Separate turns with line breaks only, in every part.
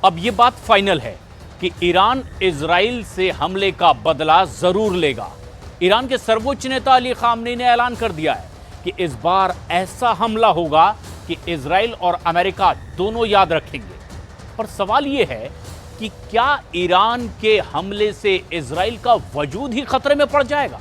अब ये बात फाइनल है कि ईरान इजराइल से हमले का बदला जरूर लेगा। ईरान के सर्वोच्च नेता अली खामनेई ने ऐलान कर दिया है कि इस बार ऐसा हमला होगा कि इजराइल और अमेरिका दोनों याद रखेंगे। पर सवाल यह है कि क्या ईरान के हमले से इजराइल का वजूद ही खतरे में पड़ जाएगा?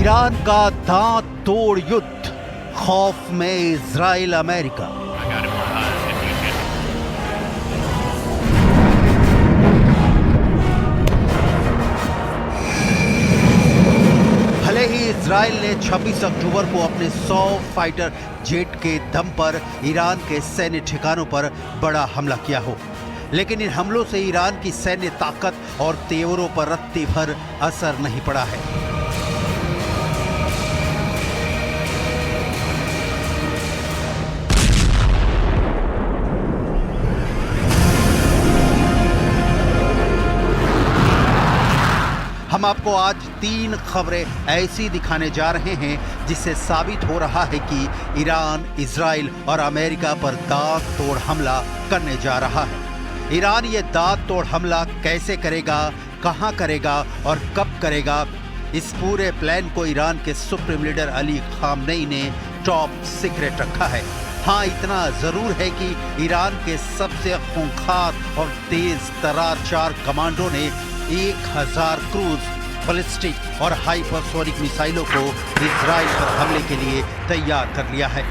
ईरान का दांत तोड़ युद्ध, खौफ में इजराइल अमेरिका। भले ही इजराइल ने 26 अक्टूबर को अपने 100 फाइटर जेट के दम पर ईरान के सैन्य ठिकानों पर बड़ा हमला किया हो, लेकिन इन हमलों से ईरान की सैन्य ताकत और तेवरों पर रत्ती भर असर नहीं पड़ा है। हम आपको आज 3 खबरें ऐसी दिखाने जा रहे हैं जिससे साबित हो रहा है कि ईरान इजराइल और अमेरिका पर दांत तोड़ हमला करने जा रहा है। ईरान ये दांत तोड़ हमला कैसे करेगा, कहां करेगा और कब करेगा, इस पूरे प्लान को ईरान के सुप्रीम लीडर अली खामनेई ने टॉप सीक्रेट रखा है। हाँ, इतना जरूर है कि ईरान के सबसे खूंखार और तेज तर्रार 4 कमांडो ने 1000 क्रूज, बैलिस्टिक और हाइपरसोनिक मिसाइलों को इजराइल पर हमले के लिए तैयार कर लिया है।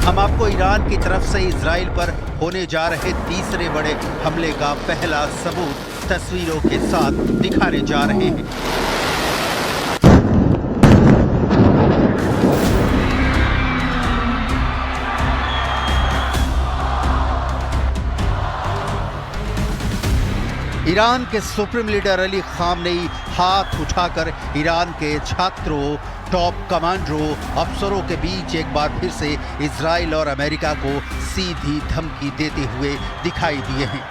हम आपको ईरान की तरफ से इजराइल पर होने जा रहे तीसरे बड़े हमले का पहला सबूत तस्वीरों के साथ दिखाने जा रहे हैं। ईरान के सुप्रीम लीडर अली खामनेई हाथ उठाकर ईरान के छात्रों, टॉप कमांडरों, अफसरों के बीच एक बार फिर से इजराइल और अमेरिका को सीधी धमकी देते हुए दिखाई दिए हैं।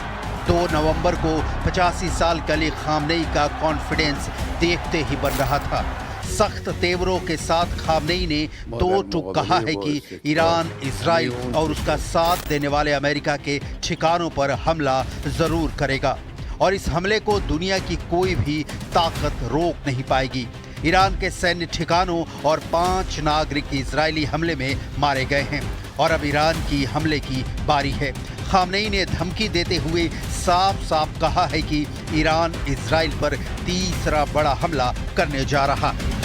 2 नवंबर को 85 साल के अली खामनेई का कॉन्फिडेंस देखते ही बन रहा था। सख्त तेवरों के साथ खामनेई ने 2 टूक कहा है कि ईरान इजराइल और उसका साथ देने वाले अमेरिका के ठिकानों पर हमला जरूर करेगा और इस हमले को दुनिया की कोई भी ताकत रोक नहीं पाएगी। ईरान के सैन्य ठिकानों और 5 नागरिक इजरायली हमले में मारे गए हैं और अब ईरान की हमले की बारी है। खामनेई ने धमकी देते हुए साफ साफ कहा है कि ईरान इजराइल पर तीसरा बड़ा हमला करने जा रहा है।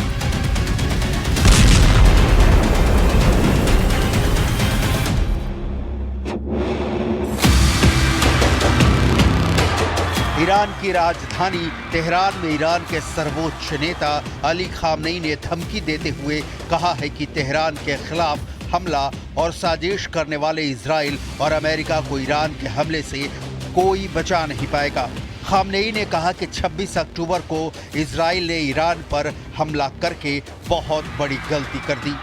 ईरान की राजधानी तेहरान में ईरान के सर्वोच्च नेता अली खामनेई ने धमकी देते हुए कहा है कि तेहरान के खिलाफ हमला और साजिश करने वाले इजराइल और अमेरिका को ईरान के हमले से कोई बचा नहीं पाएगा। खामनेई ने कहा कि 26 अक्टूबर को इजराइल ने ईरान पर हमला करके बहुत बड़ी गलती कर दी।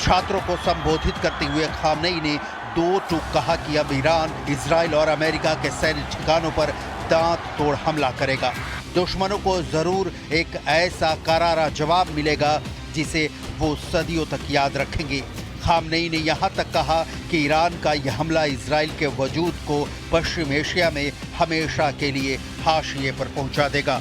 छात्रों को संबोधित करते हुए खामनेई ने 2 टूक कहा कि अब ईरान इजराइल और अमेरिका के सैन्य ठिकानों पर दांत तोड़ हमला करेगा। दुश्मनों को जरूर एक ऐसा करारा जवाब मिलेगा जिसे वो सदियों तक याद रखेंगे। खामनेई ने यहाँ तक कहा कि ईरान का यह हमला इजराइल के वजूद को पश्चिम एशिया में हमेशा के लिए हाशिए पर पहुंचा देगा।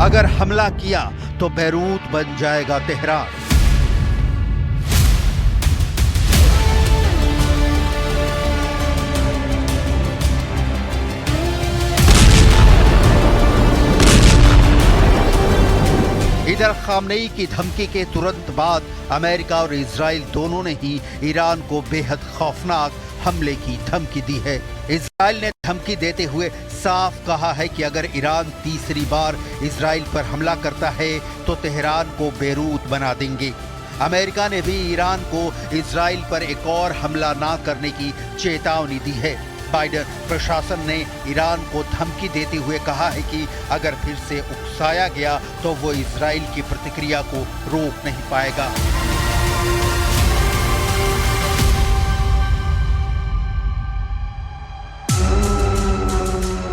अगर हमला किया तो बैरूत बन जाएगा तेहरान। खामनेई की धमकी के तुरंत बाद अमेरिका और इजराइल दोनों ने ही ईरान को बेहद खौफनाक हमले की धमकी दी है। इजराइल ने धमकी देते हुए साफ कहा है कि अगर ईरान तीसरी बार इजराइल पर हमला करता है तो तेहरान को बेरूत बना देंगे। अमेरिका ने भी ईरान को इजराइल पर एक और हमला ना करने की चेतावनी दी है। बाइडेन प्रशासन ने ईरान को धमकी देते हुए कहा है कि अगर फिर से उकसाया गया तो वो इजराइल की प्रतिक्रिया को रोक नहीं पाएगा।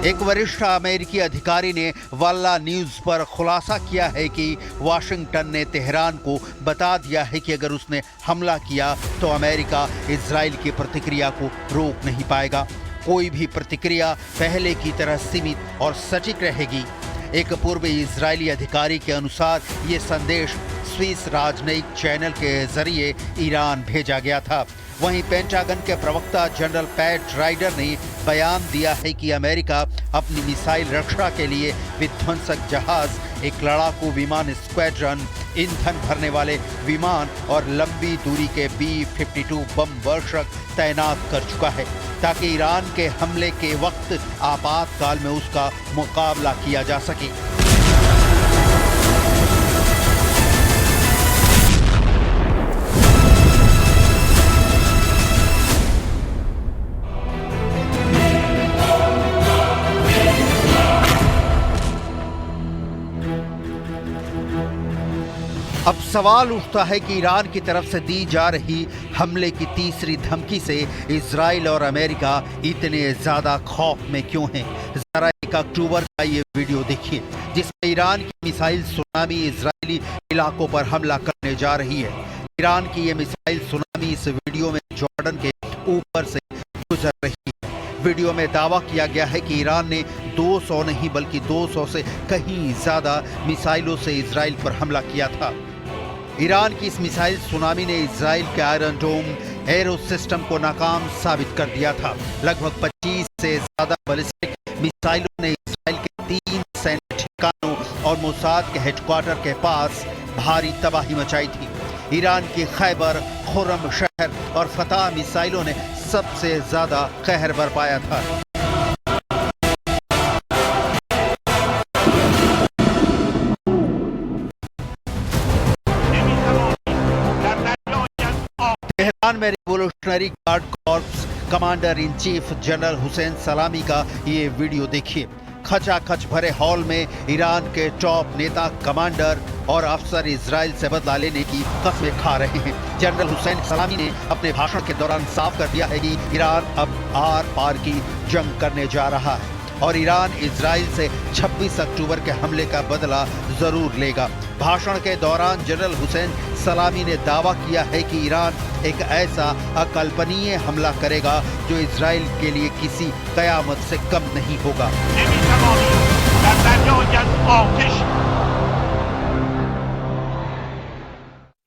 एक वरिष्ठ अमेरिकी अधिकारी ने वल्ला न्यूज पर खुलासा किया है कि वाशिंगटन ने तेहरान को बता दिया है कि अगर उसने हमला किया तो अमेरिका इजराइल की प्रतिक्रिया को रोक नहीं पाएगा। कोई भी प्रतिक्रिया पहले की तरह सीमित और सटीक रहेगी। एक पूर्व इजरायली अधिकारी के अनुसार ये संदेश स्विस राजनयिक चैनल के जरिए ईरान भेजा गया था। वहीं पेंटागन के प्रवक्ता जनरल पैट राइडर ने बयान दिया है कि अमेरिका अपनी मिसाइल रक्षा के लिए विध्वंसक जहाज, एक लड़ाकू विमान स्क्वाड्रन, ईंधन भरने वाले विमान और लंबी दूरी के B-52 बम वर्षक तैनात कर चुका है ताकि ईरान के हमले के वक्त आपातकाल में उसका मुकाबला किया जा सके। अब सवाल उठता है कि ईरान की तरफ से दी जा रही हमले की तीसरी धमकी से इजराइल और अमेरिका इतने ज्यादा खौफ में क्यों हैं। जरा 1 अक्टूबर का ये वीडियो देखिए जिसमें ईरान की मिसाइल सुनामी इजरायली इलाकों पर हमला करने जा रही है। ईरान की ये मिसाइल सुनामी इस वीडियो में जॉर्डन के ऊपर से गुजर रही है। वीडियो में दावा किया गया है कि ईरान ने 200 नहीं बल्कि 200 से कहीं ज्यादा मिसाइलों से इजराइल पर हमला किया था। ईरान की इस मिसाइल सुनामी ने इजराइल के आयरन डोम एरो सिस्टम को नाकाम साबित कर दिया था। लगभग 25 से ज्यादा बैलिस्टिक मिसाइलों ने इजराइल के 3 सैन्य ठिकानों और मोसाद के हेडक्वार्टर के पास भारी तबाही मचाई थी। ईरान की खैबर, खुर्रम शहर और फतह मिसाइलों ने सबसे ज्यादा कहर बरपाया था। तेहरान में revolutionary guard corps commander in chief general Hussain सलामी का ये वीडियो देखिए। खचाखच भरे हॉल में ईरान के टॉप नेता, कमांडर और अफसर इजराइल से बदला लेने की कसमें खा रहे हैं। जनरल हुसैन सलामी ने अपने भाषण के दौरान साफ कर दिया है कि ईरान अब आर पार की जंग करने जा रहा है और ईरान इजराइल से 26 अक्टूबर के हमले का बदला जरूर लेगा। भाषण के दौरान जनरल हुसैन सलामी ने दावा किया है कि ईरान एक ऐसा अकल्पनीय हमला करेगा जो इजराइल के लिए किसी कयामत से कम नहीं होगा।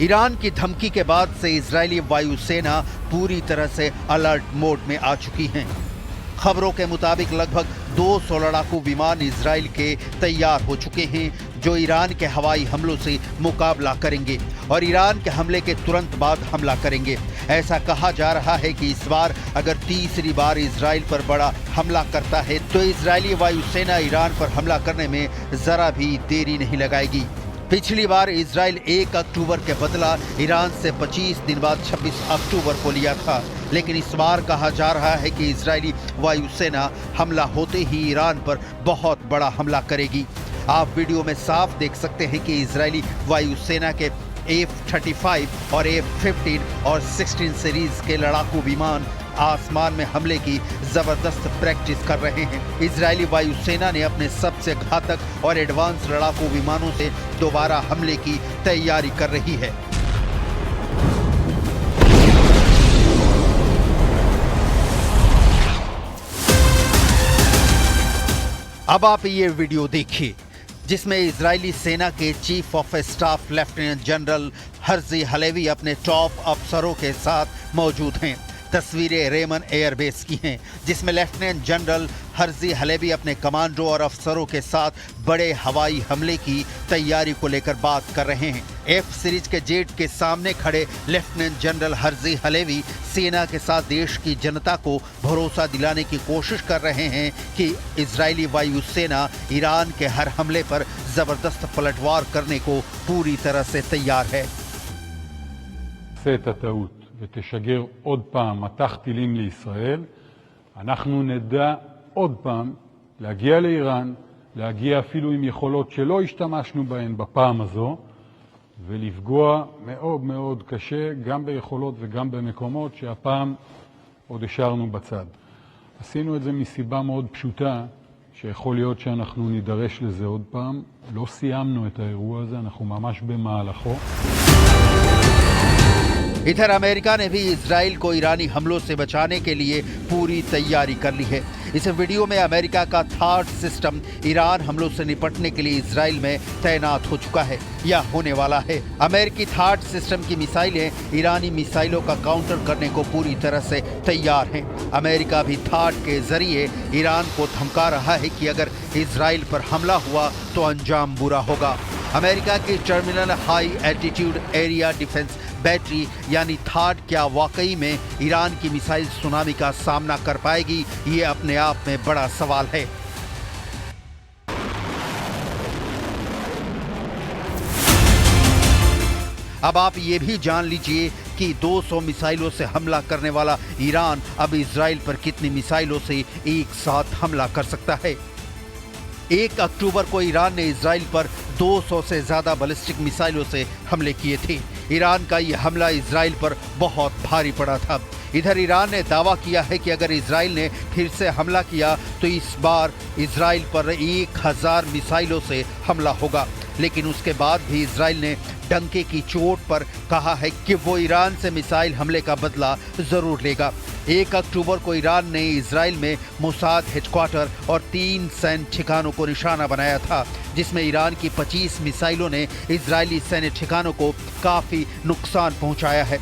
ईरान की धमकी के बाद से इजरायली वायुसेना पूरी तरह से अलर्ट मोड में आ चुकी है। खबरों के मुताबिक लगभग 200 लड़ाकू विमान इजराइल के तैयार हो चुके हैं जो ईरान के हवाई हमलों से मुकाबला करेंगे और ईरान के हमले के तुरंत बाद हमला करेंगे। ऐसा कहा जा रहा है कि इस बार अगर तीसरी बार इजराइल पर बड़ा हमला करता है तो इजरायली वायुसेना ईरान पर हमला करने में जरा भी देरी नहीं लगाएगी। पिछली बार इजराइल 1 अक्टूबर के बदला ईरान से 25 दिन बाद 26 अक्टूबर को लिया था, लेकिन इस बार कहा जा रहा है कि इजरायली वायुसेना हमला होते ही ईरान पर बहुत बड़ा हमला करेगी। आप वीडियो में साफ देख सकते हैं कि इजरायली वायुसेना के F-35 और F-15 और 16 सीरीज के लड़ाकू विमान आसमान में हमले की जबरदस्त प्रैक्टिस कर रहे हैं। इजरायली वायुसेना ने अपने सबसे घातक और एडवांस लड़ाकू विमानों से दोबारा हमले की तैयारी कर रही है। अब आप ये वीडियो देखिए जिसमें इजरायली सेना के chief of staff lieutenant general Herzi Halevi अपने टॉप अफसरों के साथ मौजूद हैं। तस्वीरें रेमन एयरबेस की हैं जिसमें लेफ्टिनेंट जनरल हर्जी हलेवी अपने कमांडो और अफसरों के साथ बड़े हवाई हमले की तैयारी को लेकर बात कर रहे हैं। एफ सीरीज के जेट के सामने खड़े लेफ्टिनेंट जनरल हर्जी हलेवी सेना के साथ देश की जनता को भरोसा दिलाने की कोशिश कर रहे हैं कि इजरायली वायुसेना ईरान के हर हमले पर जबरदस्त पलटवार करने को पूरी तरह से तैयार है।
ותשגר עוד פעם מטח טילים לישראל, אנחנו נדע עוד פעם להגיע לאיראן, להגיע אפילו עם יכולות שלא השתמשנו בהן בפעם הזו, ולפגוע מאוד מאוד קשה גם ביכולות וגם במקומות שהפעם עוד השארנו בצד. עשינו את זה מסיבה מאוד פשוטה, שיכול להיות שאנחנו נידרש לזה עוד פעם. לא סיימנו את האירוע הזה, אנחנו ממש במהלכו.
इधर अमेरिका ने भी इजराइल को ईरानी हमलों से बचाने के लिए पूरी तैयारी कर ली है। इस वीडियो में अमेरिका का थार्ड सिस्टम ईरान हमलों से निपटने के लिए इजराइल में तैनात हो चुका है या होने वाला है। अमेरिकी थार्ड सिस्टम की मिसाइलें ईरानी मिसाइलों का काउंटर करने को पूरी तरह से तैयार हैं। अमेरिका भी थार्ड के जरिए ईरान को धमका रहा है कि अगर इजराइल पर हमला हुआ तो अंजाम बुरा होगा। अमेरिका की terminal high altitude area defence battery यानी थार्ड क्या वाकई में ईरान की मिसाइल सुनामी का सामना कर पाएगी, ये अपने आप में बड़ा सवाल है। अब आप ये भी जान लीजिए कि 200 मिसाइलों से हमला करने वाला ईरान अब इजराइल पर कितनी मिसाइलों से एक साथ हमला कर सकता है। 1 अक्टूबर को ईरान ने इजराइल पर 200 से ज्यादा बैलिस्टिक मिसाइलों से हमले किए थे। ईरान का यह हमला इजराइल पर बहुत भारी पड़ा था। इधर ईरान ने दावा किया है कि अगर इजराइल ने फिर से हमला किया तो इस बार इजराइल पर 1000 मिसाइलों से हमला होगा। लेकिन उसके बाद भी इजराइल ने डंके की चोट पर कहा है कि वो ईरान से मिसाइल हमले का बदला जरूर लेगा। 1 अक्टूबर को ईरान ने इजराइल में मोसाद हेडक्वार्टर और 3 सैन्य ठिकानों को निशाना बनाया था, जिसमें ईरान की 25 मिसाइलों ने इजरायली सैन्य ठिकानों को काफी नुकसान पहुंचाया है।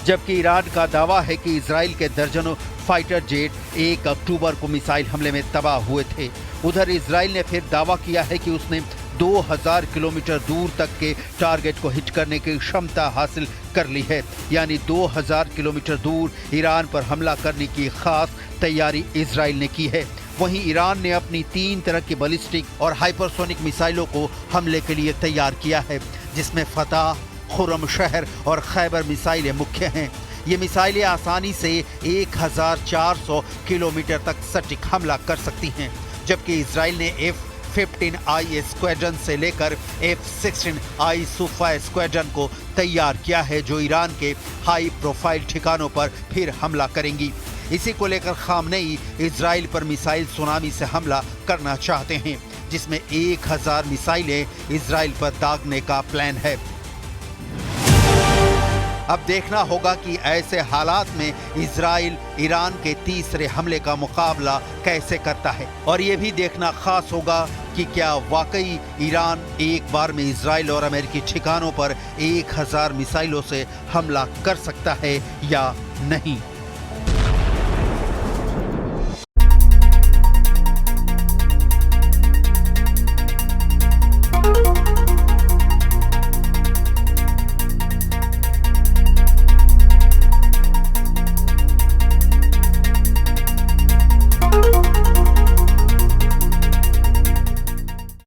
जबकि ईरान का दावा है कि इजराइल के दर्जनों फाइटर जेट 1 अक्टूबर को मिसाइल हमले में तबाह हुए थे। उधर इजराइल ने फिर दावा किया है कि उसने 2000 किलोमीटर दूर तक के टारगेट को हिट करने की क्षमता हासिल कर ली है, यानी 2000 किलोमीटर दूर ईरान पर हमला करने की खास तैयारी इजराइल ने की है। वहीं ईरान ने अपनी 3 तरह की बैलिस्टिक और हाइपरसोनिक मिसाइलों को हमले के लिए तैयार किया है, जिसमें फतह, खुरम शहर और खैबर मिसाइलें मुख्य हैं। ये मिसाइलें आसानी से 1400 किलोमीटर तक सटीक हमला कर सकती हैं, जबकि इजराइल ने F-15I स्क्वाड्रन से लेकर F-16I सुफा स्क्वाड्रन को तैयार किया है, जो ईरान के हाई प्रोफाइल ठिकानों पर फिर हमला करेंगी। इसी को लेकर खामनेई इजराइल पर मिसाइल सुनामी से हमला करना चाहते हैं, जिसमें 1000 मिसाइलें इजराइल पर दागने का प्लान है। अब देखना होगा कि ऐसे हालात में इजराइल ईरान के तीसरे हमले का मुकाबला कैसे करता है, और ये भी देखना खास होगा कि क्या वाकई ईरान एक बार में इजराइल और अमेरिकी ठिकानों पर 1000 मिसाइलों से हमला कर सकता है या नहीं।